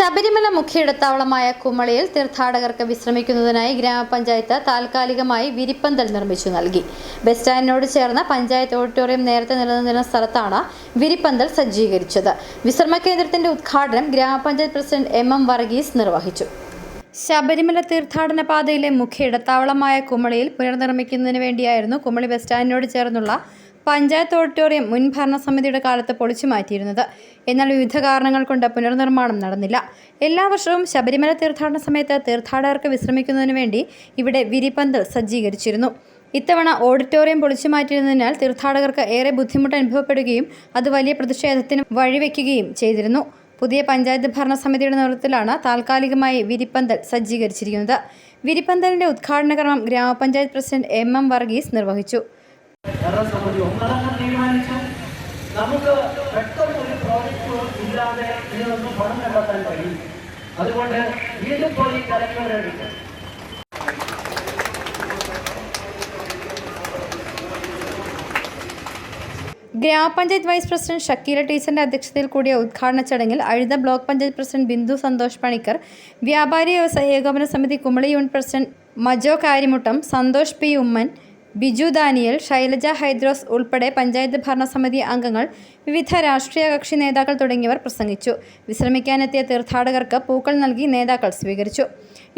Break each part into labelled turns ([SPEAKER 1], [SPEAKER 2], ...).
[SPEAKER 1] ശബരിമല മുഖ്യയിടത്താവളമായ കുമളിയിൽ തീർത്ഥാടകർക്ക് വിശ്രമിക്കുന്നതിനായി ഗ്രാമപഞ്ചായത്ത് താൽക്കാലികമായി വിരിപ്പന്തൽ നിർമ്മിച്ചു നൽകി. ബസ് സ്റ്റാൻഡിനോട് ചേർന്ന പഞ്ചായത്ത് ഓഡിറ്റോറിയം നേരത്തെ നിലനിന്നിരുന്ന സ്ഥലത്താണ് വിരിപ്പന്തൽ സജ്ജീകരിച്ചത്. വിശ്രമ കേന്ദ്രത്തിന്റെ ഉദ്ഘാടനം ഗ്രാമപഞ്ചായത്ത് പ്രസിഡന്റ് എം വർഗീസ് നിർവഹിച്ചു. ശബരിമല തീർത്ഥാടന പാതയിലെ മുഖ്യയിടത്താവളമായ കുമളിയിൽ പുനർനിർമ്മിക്കുന്നതിന് വേണ്ടിയായിരുന്നു കുമളി ബസ് സ്റ്റാൻഡിനോട് ചേർന്നുള്ള പഞ്ചായത്ത് ഓഡിറ്റോറിയം മുൻ ഭരണസമിതിയുടെ കാലത്ത് പൊളിച്ചു മാറ്റിയിരുന്നത്. എന്നാൽ വിവിധ കാരണങ്ങൾ കൊണ്ട് പുനർനിർമ്മാണം നടന്നില്ല. എല്ലാ വർഷവും ശബരിമല തീർത്ഥാടന സമയത്ത് തീർത്ഥാടകർക്ക് വിശ്രമിക്കുന്നതിന് വേണ്ടി ഇവിടെ വിരിപ്പന്തൽ സജ്ജീകരിച്ചിരുന്നു. ഇത്തവണ ഓഡിറ്റോറിയം പൊളിച്ചു മാറ്റിയിരുന്നതിനാൽ തീർത്ഥാടകർക്ക് ഏറെ ബുദ്ധിമുട്ട് അനുഭവപ്പെടുകയും അത് വലിയ പ്രതിഷേധത്തിന് വഴിവെക്കുകയും ചെയ്തിരുന്നു. പുതിയ പഞ്ചായത്ത് ഭരണസമിതിയുടെ നേതൃത്വത്തിലാണ് താൽക്കാലികമായി വിരിപ്പന്തൽ സജ്ജീകരിച്ചിരിക്കുന്നത്. വിരിപ്പന്തലിന്റെ ഉദ്ഘാടന കർമ്മം ഗ്രാമപഞ്ചായത്ത് പ്രസിഡന്റ് എം വർഗീസ് നിർവഹിച്ചു.
[SPEAKER 2] നമുക്ക് പെട്ടെന്ന് ഒരു പ്രോജക്റ്റുകളും ഇല്ലാതെ ഇതിനൊന്നും പണം കണ്ടെത്താൻ കഴിയും. അതുകൊണ്ട് വീണ്ടും പോയി കലക്ടറെടുക്കും.
[SPEAKER 1] ഗ്രാമപഞ്ചായത്ത് വൈസ് പ്രസിഡന്റ് ഷക്കീല ടീച്ചറിന്റെ അധ്യക്ഷതയിൽ കൂടിയ ഉദ്ഘാടന ചടങ്ങിൽ അഴുത ബ്ലോക്ക് പഞ്ചായത്ത് പ്രസിഡന്റ് ബിന്ദു സന്തോഷ് പണിക്കർ, വ്യാപാരി വ്യവസായ ഏകോപന സമിതി Kumily unit president Majo Karimuttam, Santhosh P Oommen, Biju Daniel, Shailaja Hydros ഉൾപ്പെടെ പഞ്ചായത്ത് ഭരണസമിതി അംഗങ്ങൾ, വിവിധ രാഷ്ട്രീയ കക്ഷി നേതാക്കൾ തുടങ്ങിയവർ പ്രസംഗിച്ചു. വിശ്രമിക്കാനെത്തിയ തീർത്ഥാടകർക്ക് പൂക്കൾ നൽകി നേതാക്കൾ സ്വീകരിച്ചു.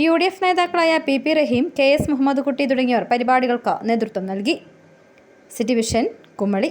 [SPEAKER 1] UDF നേതാക്കളായ PP റഹീം, KS മുഹമ്മദ് കുട്ടി തുടങ്ങിയവർ പരിപാടികൾക്ക് നേതൃത്വം നൽകി. City vision, Kumily.